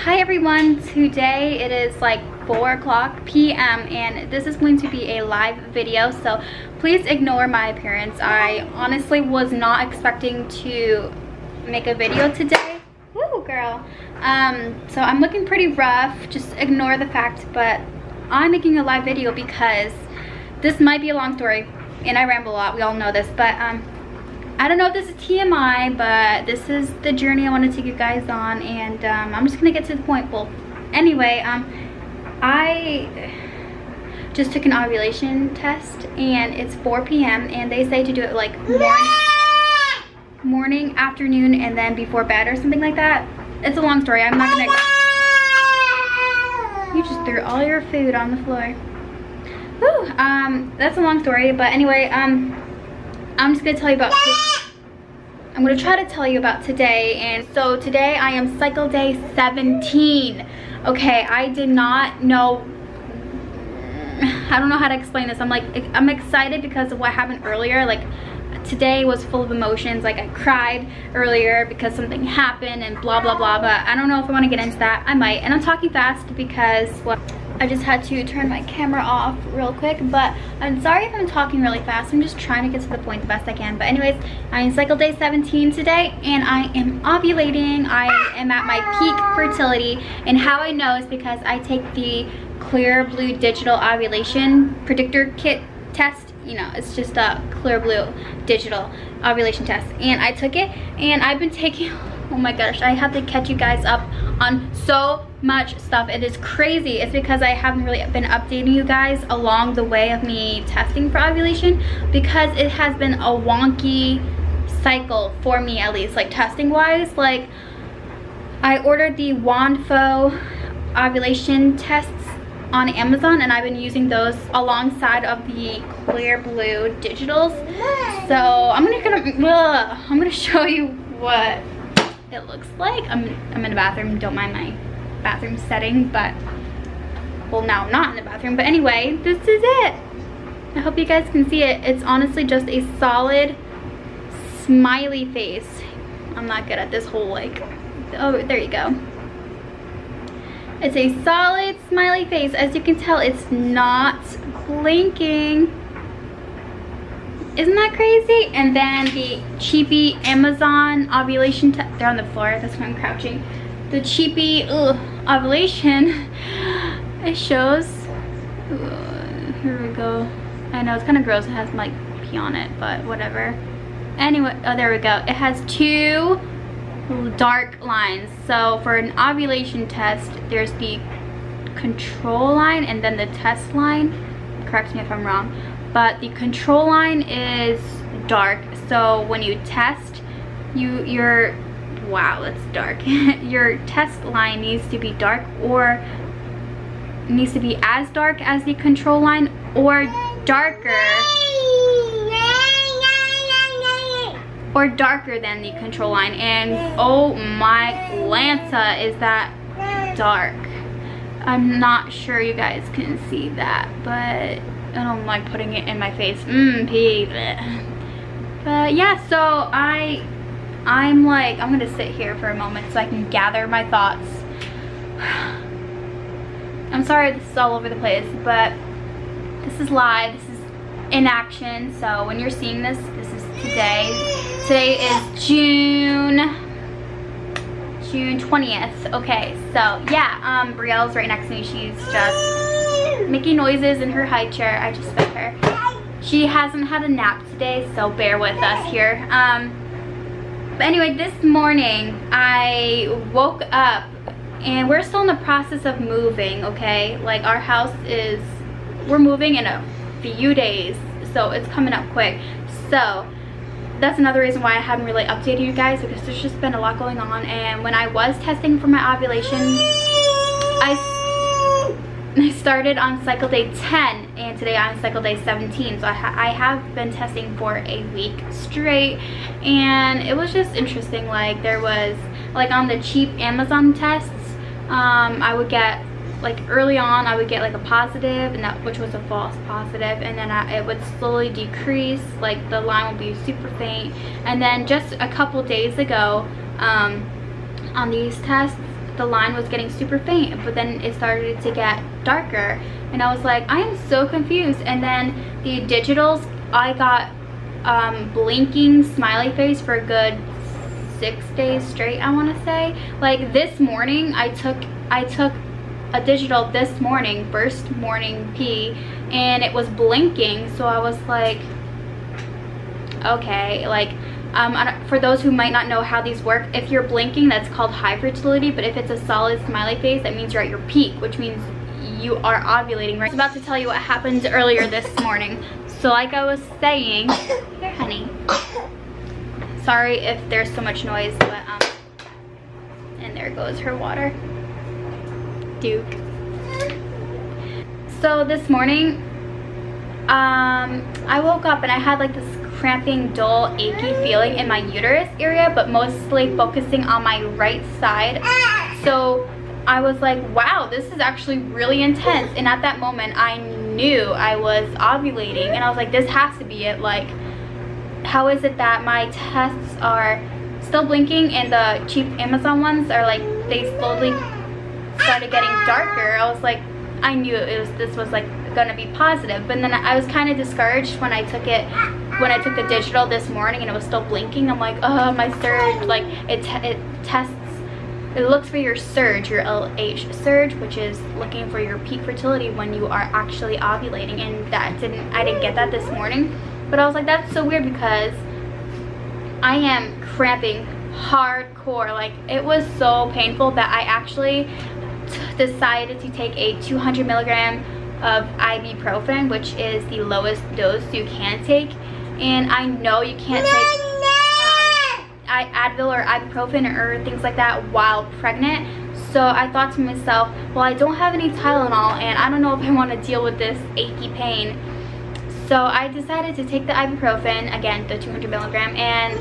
Hi everyone, today it is like 4 p.m. and this is going to be a live video, so please ignore my appearance. I honestly was not expecting to make a video today. Woo girl. So I'm looking pretty rough, just ignore the fact, but I'm making a live video because this might be a long story and I ramble a lot, we all know this, but I don't know if this is TMI, but this is the journey I want to take you guys on, and I'm just gonna get to the point. Well, anyway, I just took an ovulation test and it's 4 p.m. and they say to do it like morning, afternoon, and then before bed or something like that. It's a long story. I'm not gonna. You just threw all your food on the floor. Whew, that's a long story, but anyway, I'm just gonna tell you about. I'm gonna try to tell you about today, and so today I am cycle day 17. Okay, I did not know. I don't know how to explain this. I'm excited because of what happened earlier. Like today was full of emotions. Like I cried earlier because something happened and blah blah blah. But I don't know if I want to get into that. I might, and I'm talking fast because well, I just had to turn my camera off real quick, but I'm sorry if I'm talking really fast. I'm just trying to get to the point the best I can. But anyways, I'm in cycle day 17 today and I am ovulating. I am at my peak fertility, and how I know is because I take the Clear Blue digital ovulation predictor kit test. You know, it's just a Clear Blue digital ovulation test, and I took it and I've been taking, oh my gosh, I have to catch you guys up on so much stuff. It is crazy. It's because I haven't really been updating you guys along the way of me testing for ovulation, because it has been a wonky cycle for me, at least like testing wise. Like I ordered the Wanfo ovulation tests on Amazon and I've been using those alongside of the Clear Blue digitals. So I'm gonna show you what it looks like. I'm in a bathroom, don't mind my bathroom setting, but well, now I'm not in the bathroom, but anyway, this is it. I hope you guys can see it. It's honestly just a solid smiley face. I'm not good at this whole like, oh, there you go. It's a solid smiley face. As you can tell, it's not blinking. Isn't that crazy? And then the cheapy Amazon ovulation test, they're on the floor, that's why I'm crouching. The cheapy ovulation, it shows, here we go. I know it's kind of gross, it has like pee on it, but whatever. Anyway, oh there we go. It has two dark lines. So for an ovulation test, there's the control line and then the test line. Correct me if I'm wrong. But the control line is dark, so when you test, your wow, that's dark. Your test line needs to be dark, or needs to be as dark as the control line, or darker, or darker than the control line. And oh my Lanta, is that dark. I'm not sure you guys can see that, but I don't like putting it in my face. Pee. But yeah, so I'm like, I'm gonna sit here for a moment so I can gather my thoughts. I'm sorry this is all over the place, but this is live, this is in action. So when you're seeing this, this is today. Today is June 20th. Okay, so yeah, Brielle's right next to me. She's just making noises in her high chair. I just fed her. She hasn't had a nap today, so bear with us here. But anyway, this morning I woke up and we're still in the process of moving, okay? Like our house is, we're moving in a few days, so it's coming up quick. So that's another reason why I haven't really updated you guys, because there's just been a lot going on. And when I was testing for my ovulation, I started on cycle day 10 and today I'm cycle day 17, so I have been testing for a week straight, and it was just interesting. Like there was, like on the cheap Amazon tests, I would get, like early on I would get like a positive, and that, which was a false positive, and then it would slowly decrease, like the line would be super faint, and then just a couple days ago on these tests the line was getting super faint, but then it started to get darker, and I was like, I am so confused. And then the digitals, I got blinking smiley face for a good 6 days straight, I want to say. Like this morning, I took a digital this morning, first morning pee, and it was blinking, so I was like, okay. Like for those who might not know how these work, if you're blinking, that's called high fertility, but if it's a solid smiley face, that means you're at your peak, which means you are ovulating. Right? I was about to tell you what happened earlier this morning. So like I was saying, here honey, sorry if there's so much noise, but and there goes her water. Duke. So this morning, I woke up and I had like this cramping, dull, achy feeling in my uterus area, but mostly focusing on my right side. So I was like, wow, this is actually really intense. And at that moment, I knew I was ovulating, and I was like, this has to be it. Like, how is it that my tests are still blinking and the cheap Amazon ones are like, they slowly started getting darker? I was like, I knew this was like gonna be positive. But then I was kind of discouraged when I took the digital this morning and it was still blinking. I'm like, oh, my surge, like it tests, it looks for your surge, your LH surge, which is looking for your peak fertility when you are actually ovulating, and I didn't get that this morning. But I was like, that's so weird, because I am cramping hardcore. Like, it was so painful that I actually decided to take a 200 milligram of ibuprofen, which is the lowest dose you can take. And I know you can't take Advil or ibuprofen or things like that while pregnant. So I thought to myself, well, I don't have any Tylenol, and I don't know if I want to deal with this achy pain. So I decided to take the ibuprofen, again, the 200 milligram, and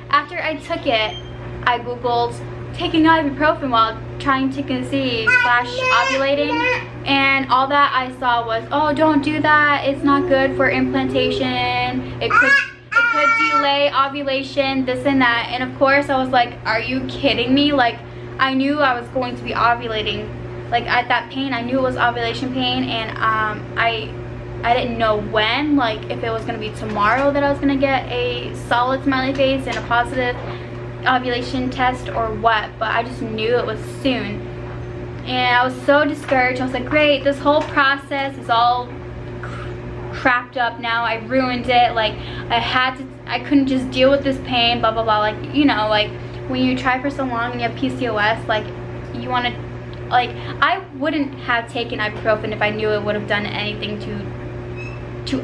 after I took it, I googled taking ibuprofen while trying to conceive / ovulating, and all that I saw was, oh, don't do that, it's not good for implantation, it could delay ovulation, this and that. And of course I was like, are you kidding me? Like, I knew I was going to be ovulating. Like, at that pain, I knew it was ovulation pain, and I didn't know when, like if it was going to be tomorrow that I was going to get a solid smiley face and a positive ovulation test or what, but I just knew it was soon. And I was so discouraged. I was like, great, this whole process is all crapped up now. I ruined it. Like, I couldn't just deal with this pain, blah blah blah. Like, you know, like when you try for so long and you have PCOS, like you want to, like, I wouldn't have taken ibuprofen if I knew it would have done anything to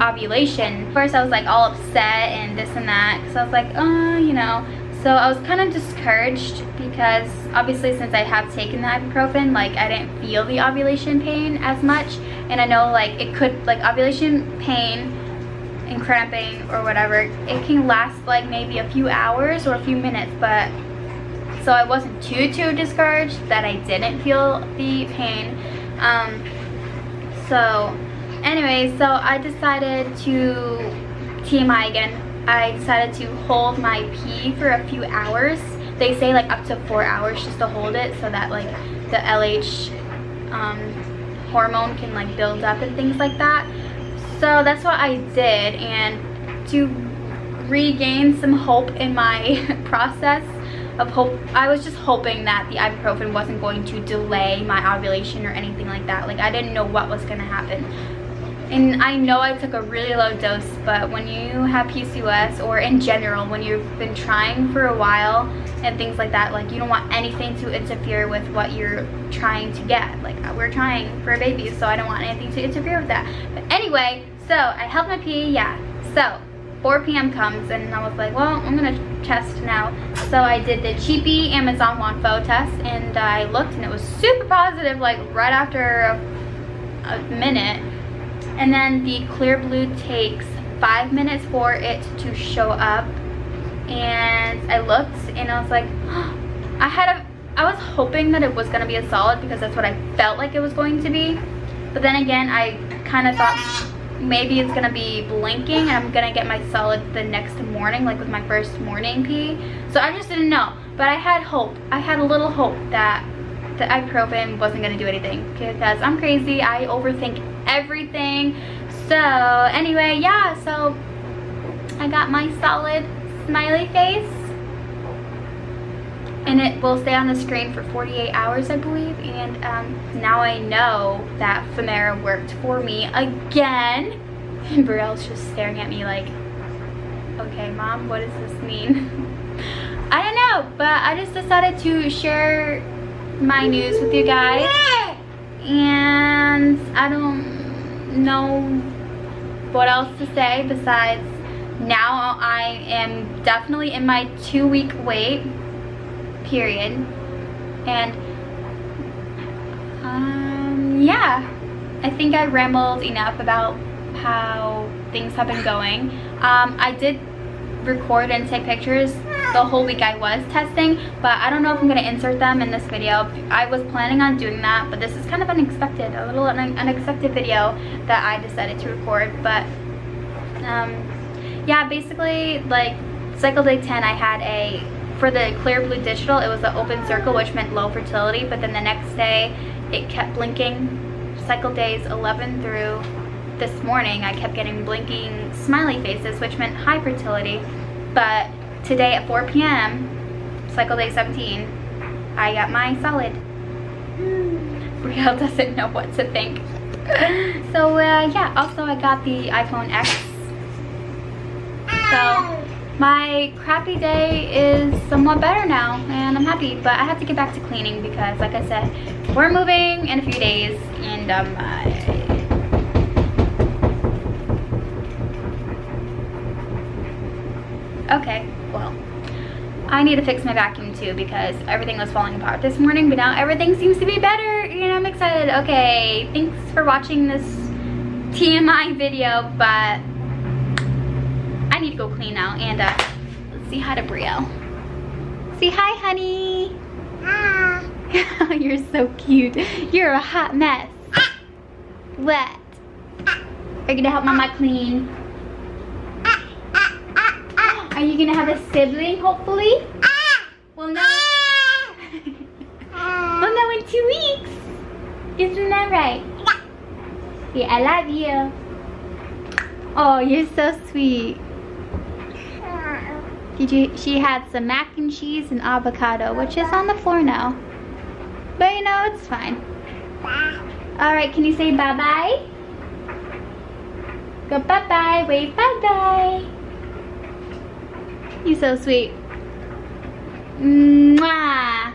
ovulation. First I was like all upset and this and that, because I was like, oh, you know. So I was kind of discouraged, because obviously since I have taken the ibuprofen, like I didn't feel the ovulation pain as much. And I know like it could, like ovulation pain and cramping or whatever, it can last like maybe a few hours or a few minutes. But so I wasn't too discouraged that I didn't feel the pain. So anyway, so I decided to, TMI again, I decided to hold my pee for a few hours. They say like up to 4 hours just to hold it, so that like the LH hormone can like build up and things like that. So that's what I did, and to regain some hope in my process of hope, I was just hoping that the ibuprofen wasn't going to delay my ovulation or anything like that. Like, I didn't know what was going to happen. And I know I took a really low dose, but when you have PCOS, or in general, when you've been trying for a while and things like that, like you don't want anything to interfere with what you're trying to get. Like, we're trying for a baby, so I don't want anything to interfere with that. But anyway, so I held my pee, yeah. So 4 p.m. comes, and I was like, well, I'm gonna test now. So I did the cheapy Amazon Wanfo test, and I looked, and it was super positive, like right after a minute. And then the clear blue takes 5 minutes for it to show up. And I looked, and I was like, I was hoping that it was gonna be a solid, because that's what I felt like it was going to be. But then again, I kind of thought maybe it's gonna be blinking and I'm gonna get my solid the next morning, like with my first morning pee. So I just didn't know. but I had hope. I had a little hope that the ibuprofen wasn't gonna do anything because I'm crazy. I overthink everything. So anyway, yeah, so I got my solid smiley face, and it will stay on the screen for 48 hours, I believe. And now I know that femara worked for me again. And Brielle's just staring at me like, okay, Mom, what does this mean? I don't know, but I just decided to share my news with you guys. And I don't know what else to say besides now I am definitely in my 2-week wait period. And yeah, I think I rambled enough about how things have been going. I did record and take pictures the whole week I was testing, but I don't know if I'm going to insert them in this video. I was planning on doing that, but this is kind of unexpected, a little unexpected video that I decided to record. But yeah, basically, like, cycle day 10, I had for the clear blue digital, it was an open circle, which meant low fertility, but then the next day it kept blinking. Cycle days 11 through this morning, I kept getting blinking smiley faces, which meant high fertility. But today at 4 p.m, cycle day 17, I got my solid. Brielle doesn't know what to think. So yeah, also I got the iPhone X. So my crappy day is somewhat better now, and I'm happy, but I have to get back to cleaning because, like I said, we're moving in a few days, and okay, well, I need to fix my vacuum too because everything was falling apart this morning, but now everything seems to be better and I'm excited. Okay, thanks for watching this TMI video, but I need to go clean now. And let's say hi to Brielle. Say hi, honey. Hi. You're so cute. You're a hot mess. What? Are you gonna help Mama clean? Are you gonna have a sibling, hopefully? Well, no. Well, no, in 2 weeks. Isn't that right? Yeah, I love you. Oh, you're so sweet. She had some mac and cheese and avocado, which is on the floor now. But you know, it's fine. All right, can you say bye-bye? Go bye-bye, wave bye-bye. You're so sweet. Mwah.